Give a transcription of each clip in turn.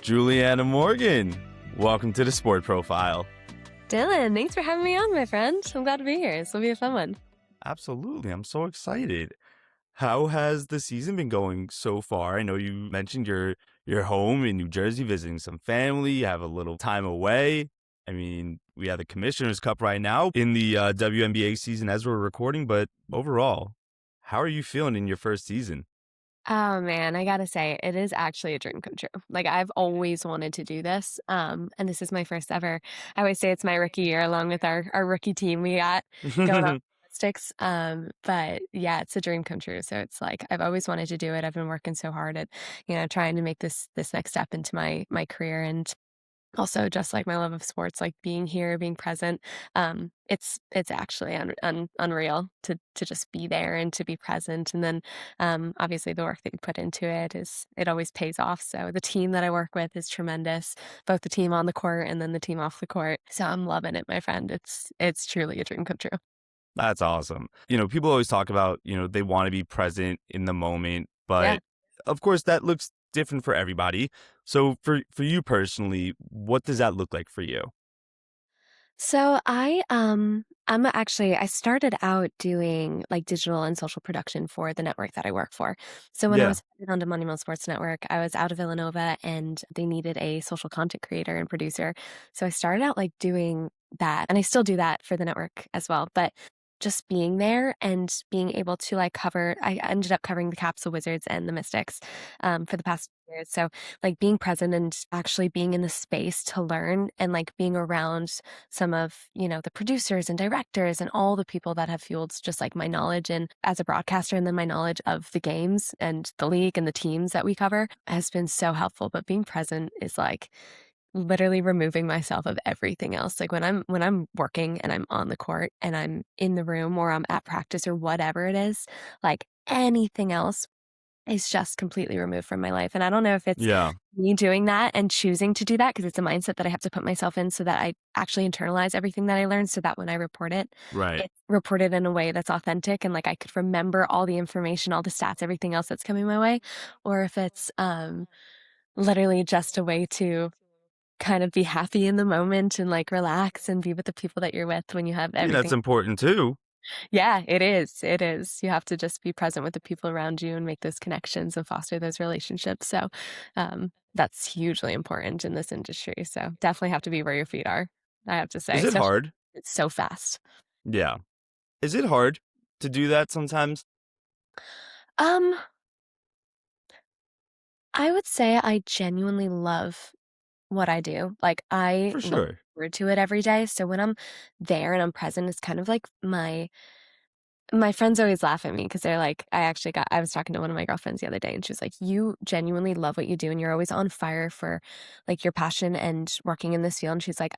Juliana Morgan. Welcome to the Sport Profile. Dylan, thanks for having me on, my friend. I'm glad to be here. This will be a fun one. Absolutely. I'm so excited. How has the season been going so far? I know you mentioned you're home in New Jersey visiting some family. You have a little time away. I mean, we have the Commissioner's Cup right now in the WNBA season as we're recording, but overall, how are you feeling in your first season? Oh man, I gotta say, it is actually a dream come true. Like I've always wanted to do this. And this is my first ever. I always say it's my rookie year along with our rookie team we got going on sticks. But yeah, it's a dream come true. So it's like I've always wanted to do it. I've been working so hard at, trying to make this next step into my career. And also just like my love of sports, like being here, being present. It's actually unreal to just be there and to be present. And then obviously the work that you put into it always pays off. So the team that I work with is tremendous, both the team on the court and then the team off the court. So I'm loving it, my friend. It's truly a dream come true. That's awesome. People always talk about, they want to be present in the moment, Yeah. but of course that looks different for everybody. So for you personally, what does that look like for you? So I started out doing like digital and social production for the network that I work for. So when I Yeah. was hired onto Monumental Sports Network, I was out of Villanova and they needed a social content creator and producer. So I started out like doing that and I still do that for the network as well. But just being there and being able to I ended up covering the Caps, the Wizards, and the Mystics for the past years. So like being present and actually being in the space to learn and like being around some of, the producers and directors and all the people that have fueled just like my knowledge and as a broadcaster and then my knowledge of the games and the league and the teams that we cover has been so helpful. But being present is like literally removing myself of everything else. Like when I'm working and I'm on the court and I'm in the room or I'm at practice or whatever it is, like anything else is just completely removed from my life. And I don't know if it's Yeah. me doing that and choosing to do that because it's a mindset that I have to put myself in so that I actually internalize everything that I learned so that when I report it, Right. it's reported in a way that's authentic and like I could remember all the information, all the stats, everything else that's coming my way. Or if it's literally just a way to kind of be happy in the moment and like relax and be with the people that you're with when you have I mean, everything. that's important too. Yeah, it is. It is. You have to just be present with the people around you and make those connections and foster those relationships. So that's hugely important in this industry. So definitely have to be where your feet are, I have to say, Is it especially hard? it's so fast. Yeah. Is it hard to do that sometimes? Um, I would say I genuinely love what I do. Like I For look sure. forward to it every day. So when I'm there and I'm present, it's kind of like my friends always laugh at me because they're like, I was talking to one of my girlfriends the other day and she was like, you genuinely love what you do and you're always on fire for like your passion and working in this field. And she's like,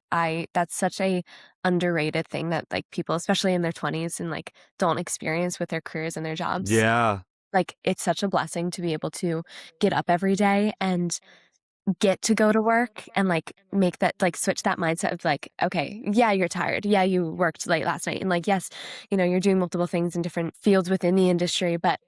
that's such a underrated thing that like people, especially in their 20s and like don't experience with their careers and their jobs. Yeah. Like it's such a blessing to be able to get up every day and get to go to work and like make that like switch that mindset of like, okay, yeah, you're tired. Yeah, you worked late last night. And like, yes, you're doing multiple things in different fields within the industry, but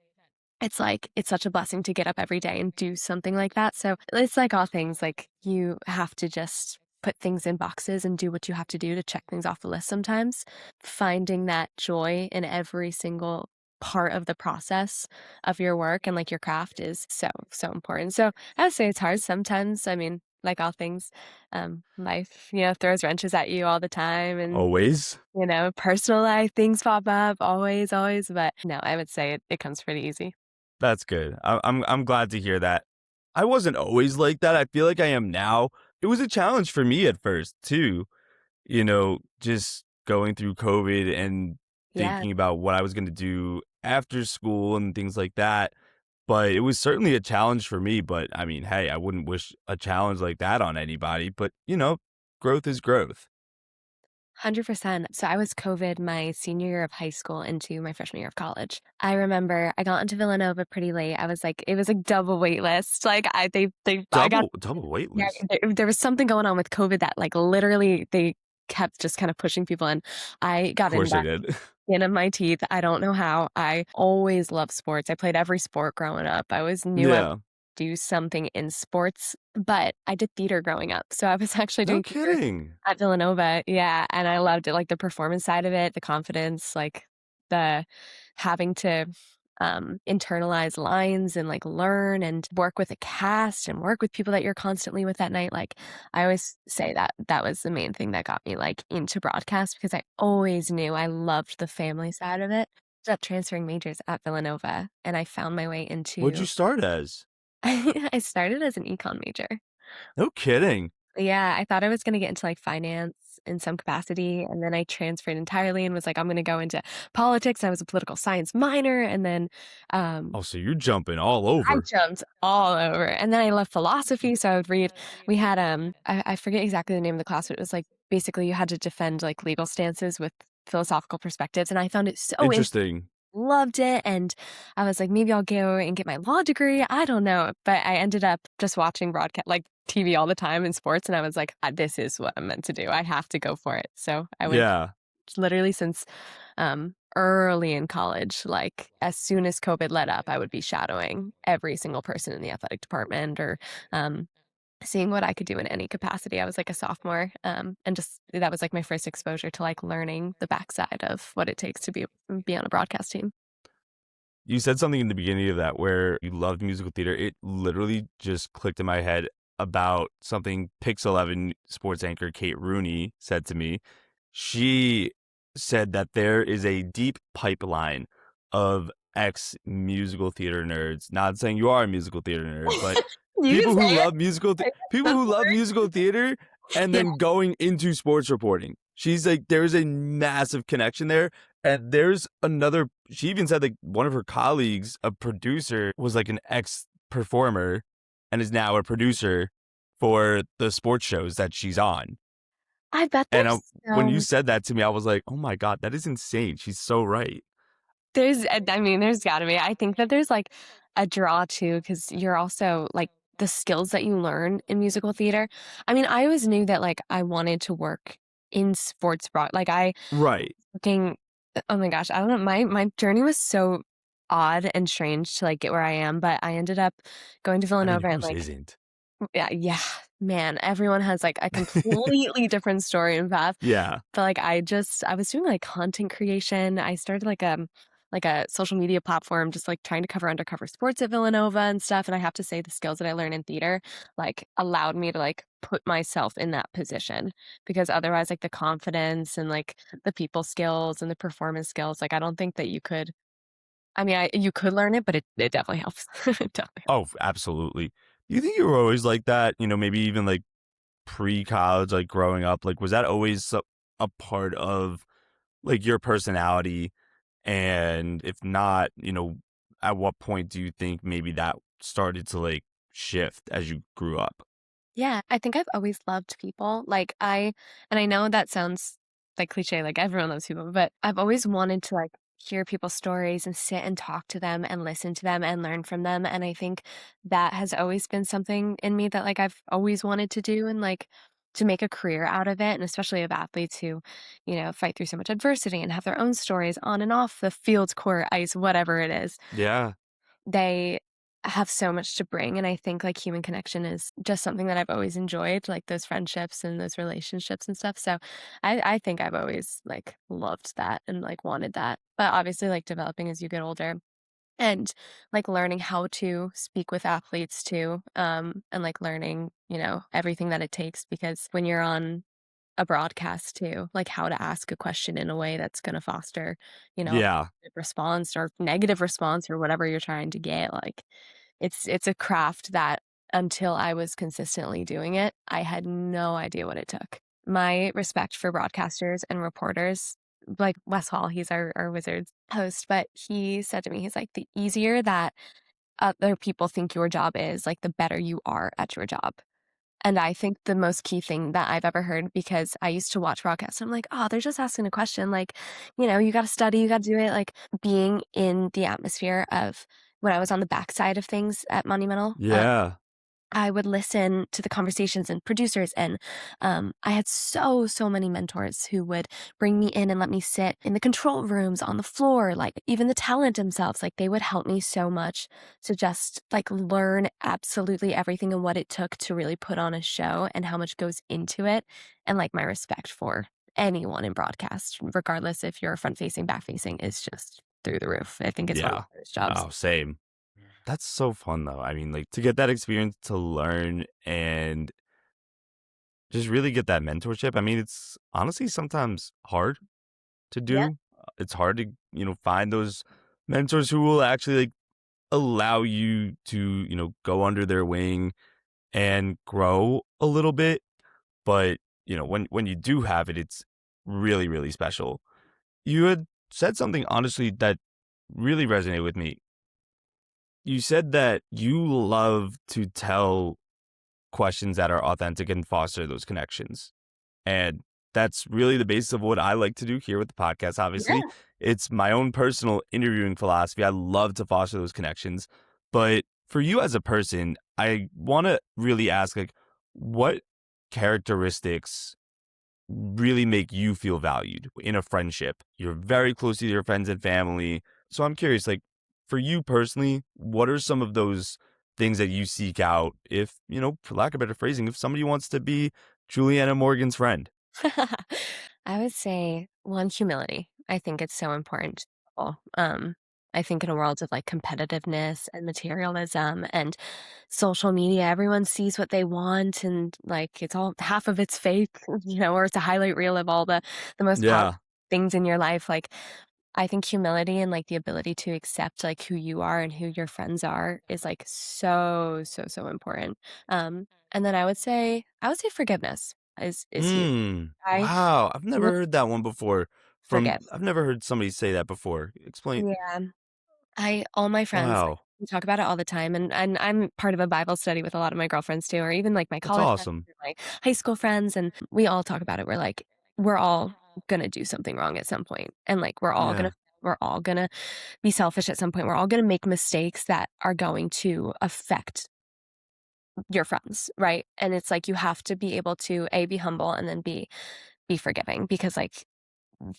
it's like, it's such a blessing to get up every day and do something like that. So it's like all things, like you have to just put things in boxes and do what you have to do to check things off the list sometimes. Finding that joy in every single part of the process of your work and like your craft is so, so important. So I would say it's hard sometimes. I mean, like all things, life, throws wrenches at you all the time and Always. personal life, things pop up always, always. But no, I would say it comes pretty easy. That's good. I'm glad to hear that. I wasn't always like that. I feel like I am now. It was a challenge for me at first too. Just going through COVID and Yeah. thinking about what I was going to do after school and things like that. But it was certainly a challenge for me. But I mean, hey, I wouldn't wish a challenge like that on anybody. But, growth is growth. 100%. So I was COVID my senior year of high school into my freshman year of college. I remember I got into Villanova pretty late. I was like, it was like double wait list. Like I got, Double wait yeah, list. there was something going on with COVID that like literally they kept just kind of pushing people in. I Of got in course I by did. the skin of my teeth. I don't know how. I always loved sports. I played every sport growing up. I always knew I Yeah. do something in sports, but I did theater growing up. So I was actually No doing theater kidding. at Villanova, yeah, and I loved it, like, the performance side of it, the confidence, like, the having to, internalize lines and, like, learn and work with a cast and work with people that you're constantly with that night, like, I always say that that was the main thing that got me, like, into broadcast because I always knew I loved the family side of it. Ended up transferring majors at Villanova, and I found my way What'd you into start as? I started as an econ major. No kidding. Yeah, I thought I was gonna get into, like, finance in some capacity, and then I transferred entirely and was like, "I'm gonna go into politics." I was a political science minor, and then, um, Oh, so you're jumping all I over. jumped all over, and then I love philosophy, so I would read we had, I forget exactly the name of the class, but it was, like, basically you had to defend, like, legal stances with philosophical perspectives, and I found it so Interesting. loved it, and I was like, "Maybe I'll go and get my law degree." I don't know, but I ended up just watching broadcast like, TV all the time in sports, and I was like, This is what I'm meant to do. I have to go for it." So, I went Yeah. literally since, early in college, like, as soon as COVID let up, I would be shadowing every single person in the athletic department or, um, seeing what I could do in any capacity. I was, like, a sophomore, and just that was, like, my first exposure to, like, learning the backside of what it takes to be on a broadcast team. You said something in the beginning of that where you loved musical theater. It literally just clicked in my head about something Pix 11 sports anchor Kate Rooney said to me. She said that there is a deep pipeline of ex musical theater nerds. Not saying you are a musical theater nerd, but You can say it. people Go who for love it. musical theater and Yeah. then going into sports reporting. She's like, there's a massive connection there. And there's another, she even said like one of her colleagues, a producer, was like an ex performer and is now a producer for the sports shows that she's on. I bet And when you so said that to me, I was like, oh my God, that is insane. She's so right. I mean, there's gotta be. I think that there's, like, a draw too, because 'cause you're also, like the skills that you learn in musical theater. I mean, I always knew that, like, I wanted to work in sports like, I Right. looking oh my gosh, I don't know, my journey was so odd and strange to, like, get where I am, but I ended up going to I mean, Villanova and, whose like isn't? yeah, man, everyone has, like, a completely different story and path. Yeah. But, like, I was doing, like, content creation. I started, like a social media platform just, like, trying to cover undercover sports at Villanova and stuff, and I have to say the skills that I learned in theater, like, allowed me to, like, put myself in that position because otherwise, like, the confidence and, like, the people skills and the performance skills, like, I don't think that you could I mean, you could learn it, but it definitely helps. It definitely helps. Oh, absolutely. Do you think you were always like that? You know, maybe even like pre-college, like growing up, like was that always a part of like your personality? And if not, you know, at what point do you think maybe that started to like shift as you grew up? Yeah, I think I've always loved people. Like and I know that sounds like cliche, like everyone loves people, but I've always wanted to like hear people's stories and sit and talk to them and listen to them and learn from them. And I think that has always been something in me that like I've always wanted to do and like to make a career out of it. And especially of athletes who, fight through so much adversity and have their own stories on and off the field, court, ice, whatever it is Yeah. they have so much to bring, and I think, like, human connection is just something that I've always enjoyed, like, those friendships and those relationships and stuff, so I think I've always, like, loved that and, like, wanted that, but obviously, like, developing as you get older and, like, learning how to speak with athletes too, and, like, learning, everything that it takes because when you're on a broadcast too, like how to ask a question in a way that's gonna foster, a Yeah. positive response or negative response or whatever you're trying to get, like, it's a craft that until I was consistently doing it, I had no idea what it took. My respect for broadcasters and reporters, like Wes Hall, he's our Wizards host, but he said to me, he's like, "The easier that other people think your job is, like, the better you are at your job." And I think the most key thing that I've ever heard because I used to watch broadcasts, I'm like, "Oh, they're just asking a question, like, you gotta study, you gotta do it." Like, being in the atmosphere of when I was on the backside of things at Monumental, Yeah. I would listen to the conversations and producers, and I had so many mentors who would bring me in and let me sit in the control rooms on the floor, like even the talent themselves, like they would help me so much to just like learn absolutely everything and what it took to really put on a show and how much goes into it, and like my respect for anyone in broadcast, regardless if you're front facing, back facing, is just through the roof. I think it's one of Yeah. the hardest jobs. Oh, same. That's so fun though. I mean, like to get that experience to learn and just really get that mentorship. I mean, it's honestly sometimes hard to Yeah. do. It's hard to, find those mentors who will actually like allow you to, go under their wing and grow a little bit. But, when you do have it, it's really, really special. You had said something honestly that really resonated with me. You said that you love to tell questions that are authentic and foster those connections. And that's really the basis of what I like to do here with the podcast. Obviously, Yeah. it's my own personal interviewing philosophy. I love to foster those connections. But for you as a person, I want to really ask like what characteristics really make you feel valued in a friendship? You're very close to your friends and family. So I'm curious, like for you personally, what are some of those things that you seek out if, for lack of better phrasing, if somebody wants to be Juliana Morgan's friend? I would say one, humility. I think it's so important to people. I think in a world of like competitiveness and materialism and social media, everyone sees what they want and like it's all half of it's fake, or it's a highlight reel of all the most positive Yeah. things in your life. Like I think humility and like the ability to accept like who you are and who your friends are is like so important. And then I would say forgiveness is huge. I Wow. I've never really heard that one before. forgive. I've never heard somebody say that before. Explain. Yeah. I all my friends, like, Wow. we talk about it all the time, and I'm part of a Bible study with a lot of my girlfriends too, or even, like, my That's college friends awesome. or my high school friends, and we all talk about it. We're like, we're all gonna do something wrong at some point, and, like, Yeah. we're all gonna be selfish at some point. We're all gonna make mistakes that are going to affect your friends, right? And it's like you have to be able to, A, be humble, and then be forgiving because, like,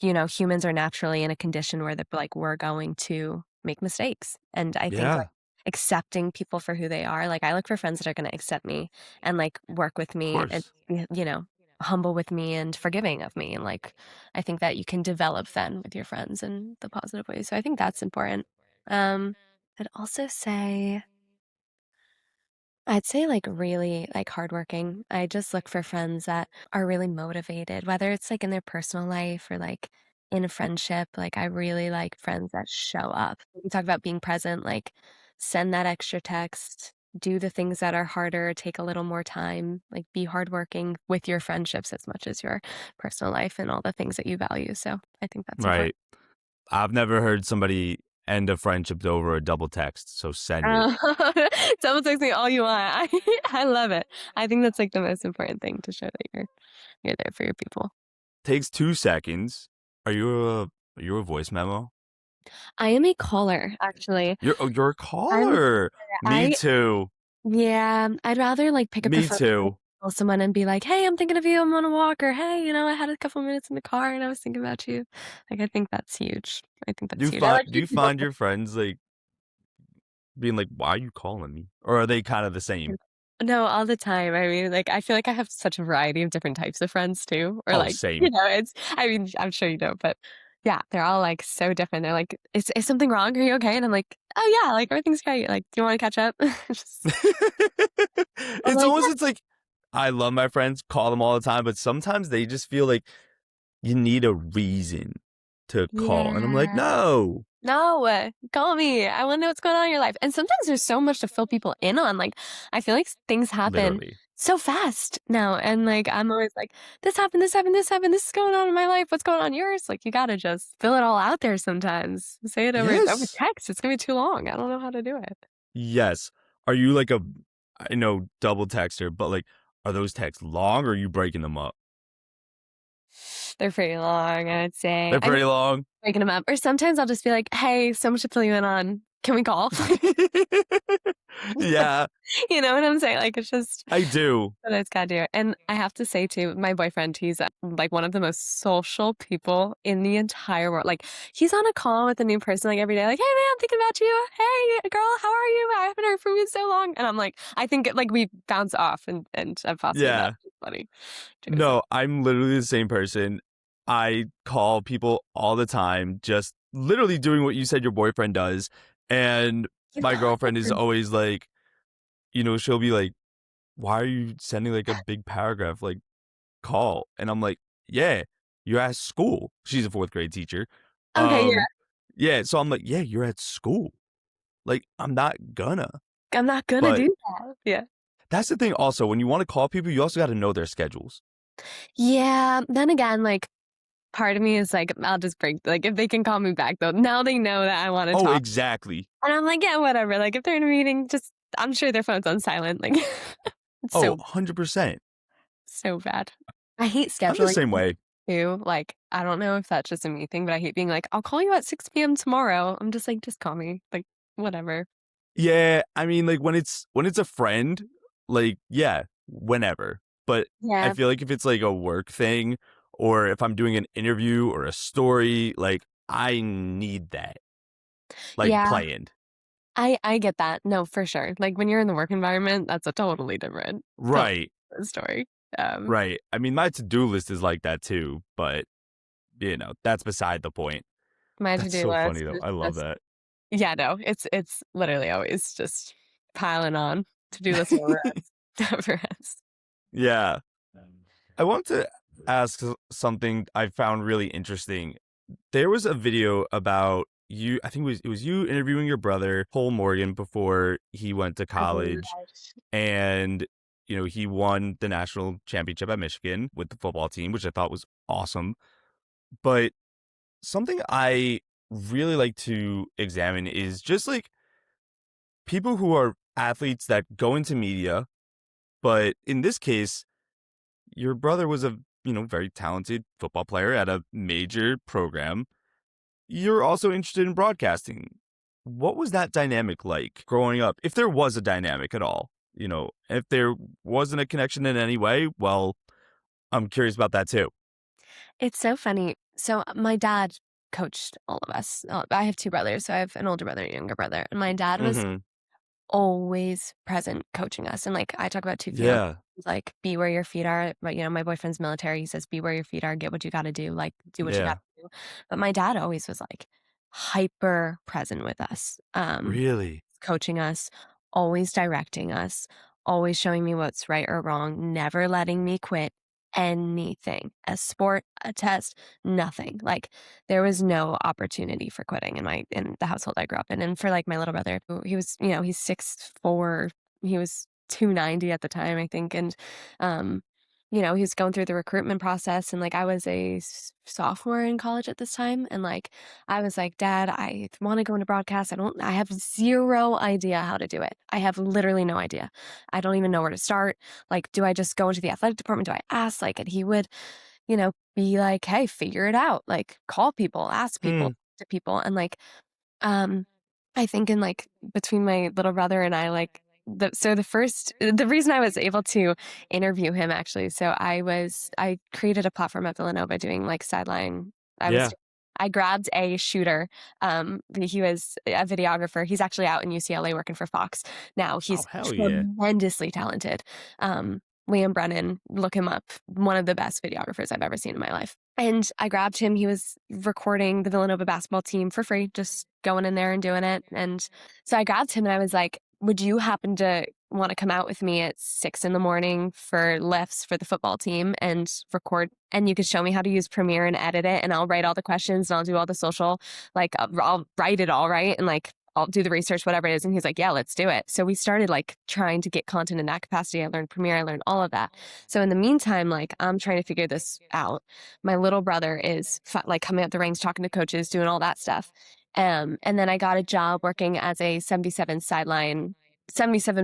humans are naturally in a condition where like we're going to make mistakes. And I think like Yeah. accepting people for who they are, like I look for friends that are going to accept me and like work with Of me and course. humble with me and forgiving of me. And like I think that you can develop then with your friends in the positive ways. So I think that's important. Um I'd also say I'd say, like, really, like, hardworking. I just look for friends that are really motivated, whether it's, like, in their personal life or, like, in a friendship. Like, I really like friends that show up. We talk about being present, like, send that extra text, do the things that are harder, take a little more time, like, be hardworking with your friendships as much as your personal life and all the things that you value. So I think that's important. Right. I've never heard somebody end a friendship over a double text. So send it. Uh, Double text me all you want. I love it. I think that's, like, the most important thing to show that you're there for your people. Takes 2 seconds. Are you a voice memo? I am a caller, actually. You're a I'm caller. Me I too. Yeah, I'd rather, like, pick up the Me phone and too. call someone and be like, "Hey, I'm thinking of you, I'm on a walk," or, "Hey, I had a couple minutes in the car and I was thinking about you." Like, I think that's huge. I think Do that's you huge. I find like do hear you people find your friends, like, being like, "Why are you calling me?" Or are they kinda the same? No, all the time. I mean, like, I feel like I have such a variety of different types of friends too, or Oh, like, same. I'm sure you know, but yeah, they're all like so different. They're like, is something wrong? Are you okay? And I'm like, oh yeah, like everything's great. Like, do you want to catch up? Just, I'm It's like, almost yeah, it's like I love my friends, call them all the time, but sometimes they just feel like you need a reason to call, and I'm like, yeah. "No." No, call me. I wanna know what's going on in your life. And sometimes there's so much to fill people in on, like, I feel like things happen Literally. so fast now, and, like, I'm always like, "This happened, this happened, this happened, this is going on in my life, what's going on in yours?" Like, you gotta just fill it all out there sometimes. Say it over Yes. text, it's gonna be too long. I don't know how to do it. Yes. Are you like a I know double texter, but, like, are those texts long or are you breaking them up? They're pretty long, I'd say. They're I think pretty long? breaking them up, or sometimes I'll just be like, "Hey, so much to fill you in on. Can we call?" Yeah, You know what I'm saying? Like, it's just I do. but it's gotta do it. And I have to say too, my boyfriend, he's, like, one of the most social people in the entire world. Like, he's on a call with a new person, like, every day, like, "Hey, man, I'm thinking about you. Hey, girl, how are you? I haven't heard from you in so long." And I'm like I think, like, we bounce off and I'm positive that's Yeah. funny. Josie. No, I'm literally the same person. I call people all the time, just literally doing what you said your boyfriend does. And He my girlfriend is loves always like, she'll be like, "Why are you sending like a big paragraph? Like, call." And I'm like, "Yeah, you're at school." She's a fourth grade teacher. Okay, yeah. Um, yeah. So I'm like, "Yeah, you're at school. Like, I'm not gonna." I'm not gonna But do that. Yeah. that's the thing also, when you want to call people, you also got to know their schedules. Yeah, then again, like, part of me is like, I'll just break like, if they can call me back, though, now they know that I wanna Oh, talk. exactly. And I'm like, "Yeah, whatever." Like, if they're in a meeting, just I'm sure their phone's on silent, like, it's Oh, so 100%. so bad. I hate I'm the scheduling same way. too, like, I don't know if that's just a me thing, but I hate being like, "I'll call you at 6 p.m. tomorrow." I'm just like, "Just call me." Like, whatever. Yeah, I mean, like, when it's a friend, like, yeah, whenever. But I Yeah. feel like if it's, like, a work thing or if I'm doing an interview or a story, like, I need that, like, Yeah, planned. I get that. No, for sure. Like, when you're in the work environment, that's a totally Right, different story. Um, right. I mean, my to-do list is like that too, but, that's beside the point. my That's to-do so funny, list though. is I love just that. yeah, no, it's literally always just piling on. To-do list never ends. Never ends. Yeah. I want to ask something I found really interesting. There was a video about you. I think it was you interviewing your brother, Cole Morgan, before he went to I believe college, and he won the national championship at Michigan with the football team, which I thought was awesome. But something I really like to examine is just like people who are athletes that go into media, but in this case, your brother was a very talented football player at a major program. You're also interested in broadcasting. What was that dynamic like growing up? If there was a dynamic at all, if there wasn't a connection in any way, well, I'm curious about that too. It's so funny. So, my dad coached all of us. I have 2 brothers, so I have an older brother and a younger brother, and my dad was Hmm. always present coaching us, and, like, I talk about 2 feet on Yeah. like, "Be where your feet are," but, my boyfriend's military, he says, "Be where your feet are, get what you gotta do, like, do what you Yeah. gotta do." But my dad always was, like, hyper present with us, Really? coaching us, always directing us, always showing me what's right or wrong, never letting me quit anything. A sport, a test, nothing. Like there was no opportunity for quitting in the household I grew up in. And for like my little brother, he was, he's 6'4". He was 290 at the time, I think. And um he was going through the recruitment process and like I was a sophomore in college at this time and like I was like, "Dad, I want to go into broadcast. I have zero idea how to do it. I have literally no idea. I don't even know where to start. Like, do I just go into the athletic department? Do I ask?" Like, and he would, be like, "Hey, figure it out. Like, call people, ask people, Hmm. talk to people." And like, um, I think in like between my little brother and I, like the reason I was able to interview him actually, so I created a platform at Villanova doing like sideline. I was Yeah. I grabbed a shooter. He was a videographer. He's actually out in UCLA working for Fox now. Oh, He's hell yeah. tremendously talented. Liam Brennan, look him up. One of the best videographers I've ever seen in my life. And I grabbed him. He was recording the Villanova basketball team for free, just going in there and doing it. And so I grabbed him and I was like, "Would you happen to want to come out with me at 6 in the morning for lifts for the football team and record? And you could show me how to use Premiere and edit it. And I'll write all the questions and I'll do all the social, like I'll write it all right. And like, I'll do the research, whatever it is." And he's like, "Yeah, let's do it." So we started like trying to get content in that capacity. I learned Premiere, I learned all of that. So in the meantime, like I'm trying to figure this out. My little brother is like coming up the ranks, talking to coaches, doing all that stuff. And then I got a job working as a 77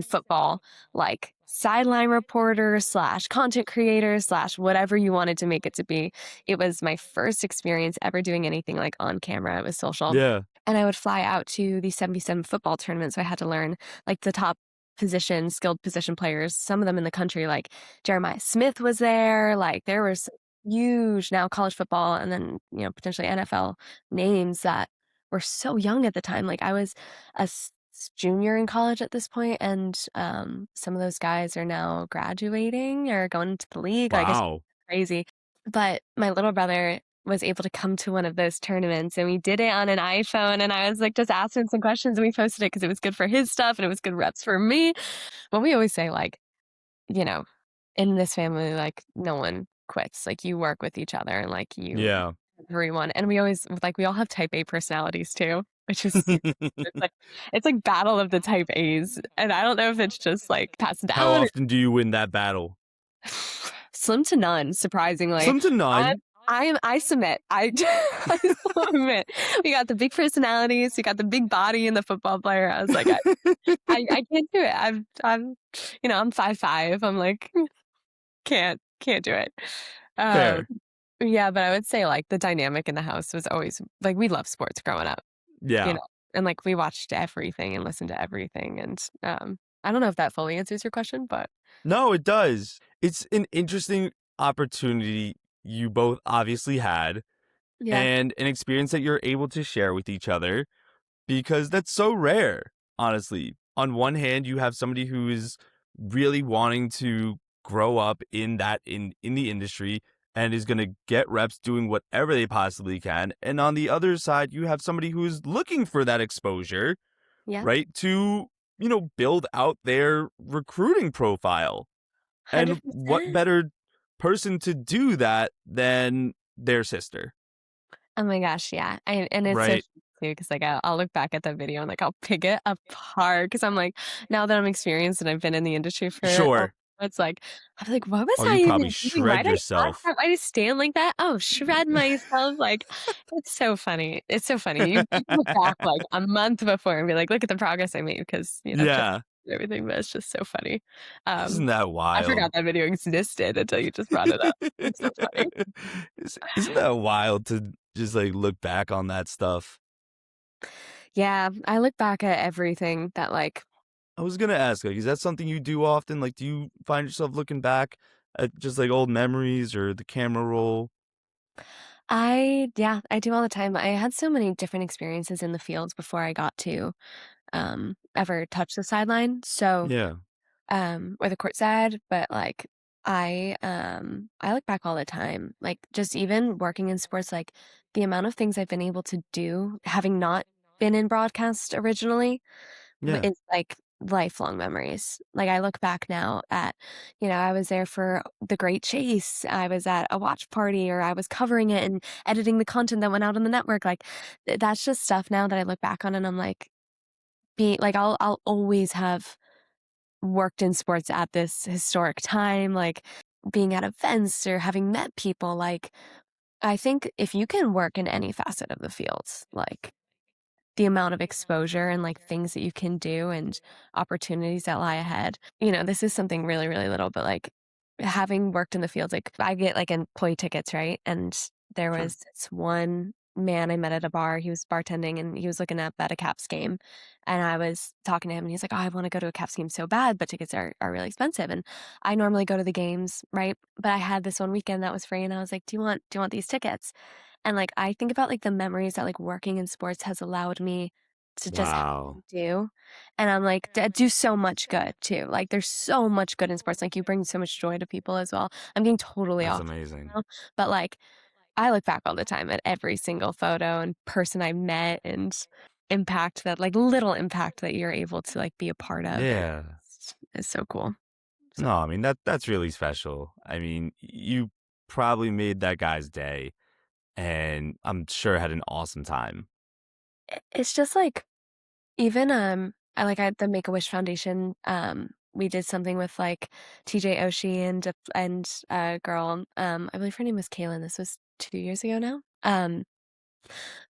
football, like sideline reporter slash content creator slash whatever you wanted to make it to be. It was my first experience ever doing anything like on camera. It was social. Yeah. And I would fly out to the 77 football tournament. So I had to learn like the top skilled position players, some of them in the country, like Jeremiah Smith was there, like there was huge now college football and then, potentially NFL names that were so young at the time. Like I was junior in college at this point, and some of those guys are now graduating or going into the league. Like it's Wow. crazy. But my little brother was able to come to one of those tournaments, and we did it on an iPhone, and I was, like, just asking some questions, and we posted it because it was good for his stuff, and it was good reps for me. But we always say, like, you know, in this family, like, no one quits, like, you work with each other, and, like, you Yeah. everyone and we always like, we all have type A personalities too, which is super it's like battle of the type A's, and I don't know if it's just, like, passed How down or often do you win that battle? slim to none, surprisingly. Slim to I none. I submit. I submit. We got the big personalities, we got the big body in the football player. I was like, I can't do it. I'm 5'5". I'm like, can't do it. Um, Fair. yeah, but I would say, like, the dynamic in the house was always like, we love sports growing up, you Yeah. know, and, like, we watched everything and listened to everything, and, I don't know if that fully answers your question, but No, it does. It's an interesting opportunity you both obviously had yeah. and an experience that you're able to share with each other because that's so rare, honestly. On one hand, you have somebody who is really wanting to grow up in the industry and is going to get reps doing whatever they possibly can. And on the other side, you have somebody who's looking for that exposure, Yeah, right? To, build out their recruiting profile. And what 100%. better person to do that than their sister, Oh my gosh, yeah, and it's so right? funny too, 'cause, like, I'll look back at that video and, like, I'll pick it apart because 'cause I'm like, now that I'm experienced and I've been in the industry for Sure. it's like, I'm like, "What was Oh, I you probably even doing? Why shred did I act yourself. that? Why did I stand like that? Oh, shred myself." Like, it's so funny. It's so funny. You can look back, like, a month before and be like, "Look at the progress I made," because, trip Yeah. and everything, but it's just so funny. Isn't Um, that I wild? forgot that video existed until you just brought it up. It's so funny. Isn't that wild to just, like, look back on that stuff? Yeah, I look back at everything that, like I was gonna ask, like, is that something you do often? Like, do you find yourself looking back at just, like, old memories or the camera roll? I do all the time. I had so many different experiences in the fields before I got to, ever touch the sideline, so, Yeah. or the court side, but, like, I look back all the time, like, just even working in sports, like, the amount of things I've been able to do, having not been in broadcast originally, Yeah. is, like, lifelong memories. Like, I look back now at, I was there for the Great Chase, I was at a watch party, or I was covering it and editing the content that went out on the network, like, that's just stuff now that I look back on and I'm like, I'll always have worked in sports at this historic time, like, being at events or having met people, like, I think if you can work in any facet of the fields, like, the amount of exposure and, like, things that you can do and opportunities that lie ahead. This is something really, really little, but, like, having worked in the fields, like, I get, like, employee tickets, right? And there Sure. was this one man I met at a bar, he was bartending, and he was looking up at a Caps game, and I was talking to him, and he's like, "Oh, I wanna go to a Caps game so bad, but tickets are really expensive," and I normally go to the games, right? But I had this one weekend that was free, and I was like, "Do you want these tickets?" And, like, I think about, like, the memories that, like, working in sports has allowed me to just Wow. do, and I'm like, d do so much good too. Like, there's so much good in sports, like, you bring so much joy to people as well. I'm getting totally That's off amazing. now, but, like, I look back all the time at every single photo and person I met and little impact that you're able to, like, be a part of, and Yeah. it's so cool. So No, I mean, that's really special. I mean, you probably made that guy's day, and I'm sure had an awesome time. it's just, like, even, I at the Make-A-Wish Foundation, we did something with, like, TJ Oshie and a girl, I believe her name was Kaylin, this was 2 years ago now,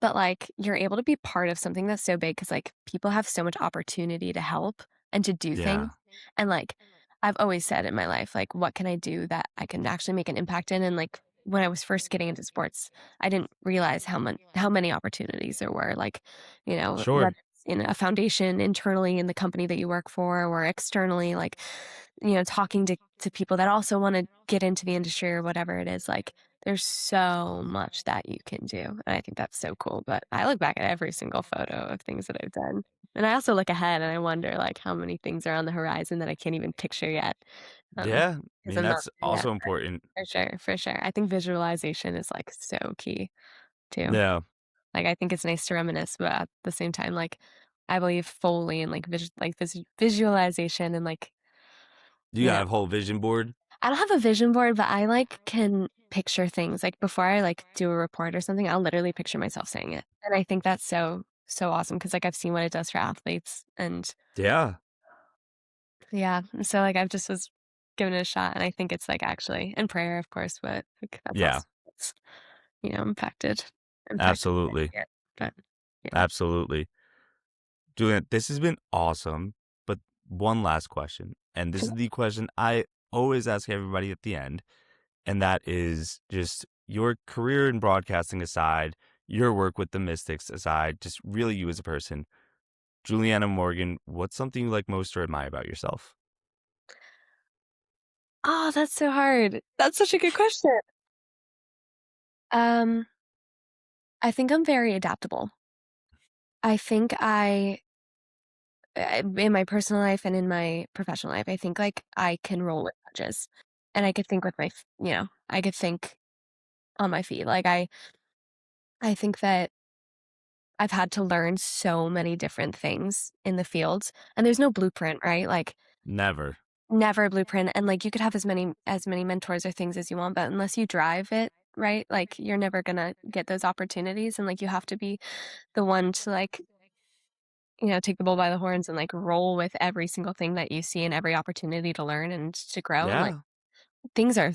but, like, you're able to be part of something that's so big because, like, people have so much opportunity to help and to do things, Yeah. and, like, I've always said in my life, like, "What can I do that I can actually make an impact in?" And, like, when I was first getting into sports, I didn't realize how many opportunities there were, like, whether Sure. in a foundation internally in the company that you work for or externally, like, talking to people that also want to get into the industry or whatever it is, like there's so much that you can do. And I think that's so cool. But I look back at every single photo of things that I've done. And I also look ahead and I wonder like how many things are on the horizon that I can't even picture yet. Yeah, I Because mean, I'm not that's there yet. also important. For sure, for sure. I think visualization is like so key too. Yeah, Like I think it's nice to reminisce, but at the same time, like I believe fully in like visualization and like you you know got a whole vision board. I don't have a vision board, but I, like, can picture things, like, before I, like, do a report or something, I'll literally picture myself saying it, and I think that's so, so awesome because like, I've seen what it does for athletes, and Yeah, yeah, and so, like, I've just was giving it a shot, and I think it's, like, actually and prayer, of course, but, like, that's yeah, also it's, impacted the way I absolutely, see it, but yeah. absolutely. Julian, this has been awesome. But one last question, and this is Sure. the question I always ask everybody at the end, and that is just your career in broadcasting aside, your work with the Mystics aside, just really you as a person. Juliana Morgan, what's something you like most or admire about yourself? Oh, that's so hard. That's such a good question. Um, I think I'm very adaptable. I think in my personal life and in my professional life, I think, like, I can roll with punches, and I could think with I could think on my feet, like, I think that I've had to learn so many different things in the fields, and there's no blueprint, right? Like, Never. never a blueprint, and, like, you could have as many mentors or things as you want, but unless you drive it, right, like, you're never gonna get those opportunities, and, like, you have to be the one to, like, take the bull by the horns and, like, roll with every single thing that you see and every opportunity to learn and to grow, and, like, Yeah. things are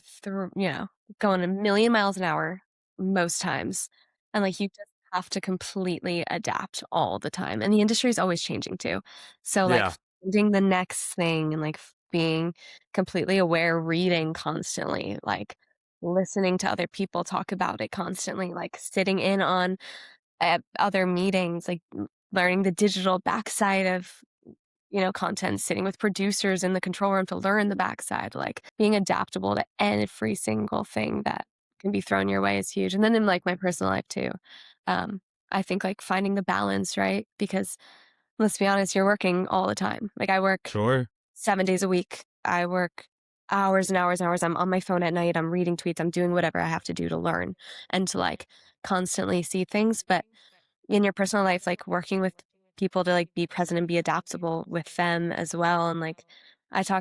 going a million miles an hour most times, and, like, you just have to completely adapt all the time, and the industry is always changing too. So, like, Yeah. finding the next thing and, like, being completely aware, reading constantly, like, listening to other people talk about it constantly, like, sitting in on at other meetings, like, learning the digital backside of, content, sitting with producers in the control room to learn the backside, like, being adaptable to every single thing that can be thrown your way is huge, and then in, like, my personal life too, um, I think, like, finding the balance, right? Because let's be honest, you're working all the time. Like, I work Sure. 7 days a week. I work hours and hours and hours. I'm on my phone at night. I'm reading tweets. I'm doing whatever I have to do to learn and to, like, constantly see things, but in your personal life, like working with people to like be present and be adaptable with them as well. And like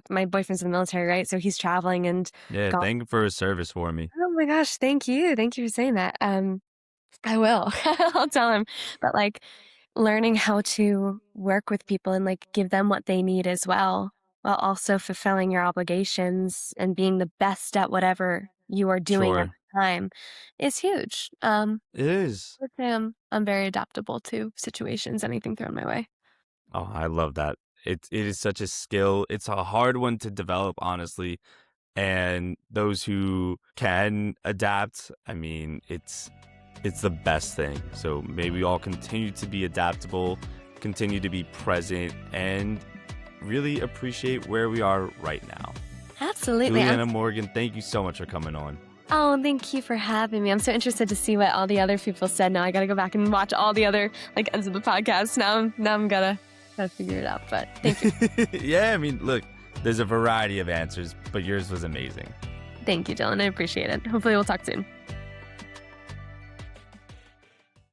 my boyfriend's in the military, right? So he's traveling and Yeah. gone. Thank you for his service for me. Oh my gosh, thank you. Thank you for saying that. I will. I'll tell him. But like learning how to work with people and like give them what they need as well, while also fulfilling your obligations and being the best at whatever you are doing at Sure. the time is huge. It is. With him, I'm very adaptable to situations, anything thrown my way. Oh, I love that. It is such a skill. It's a hard one to develop, honestly. And those who can adapt, I mean, it's the best thing. So may we all continue to be adaptable, continue to be present, and really appreciate where we are right now. Absolutely. Juliana Morgan, thank you so much for coming on. Oh, thank you for having me. I'm so interested to see what all the other people said. Now I gotta go back and watch all the other like ends of the podcast. Now I'm gotta figure it out. But thank you. Yeah, I mean, look, there's a variety of answers, but yours was amazing. Thank you, Dylan. I appreciate it. Hopefully we'll talk soon.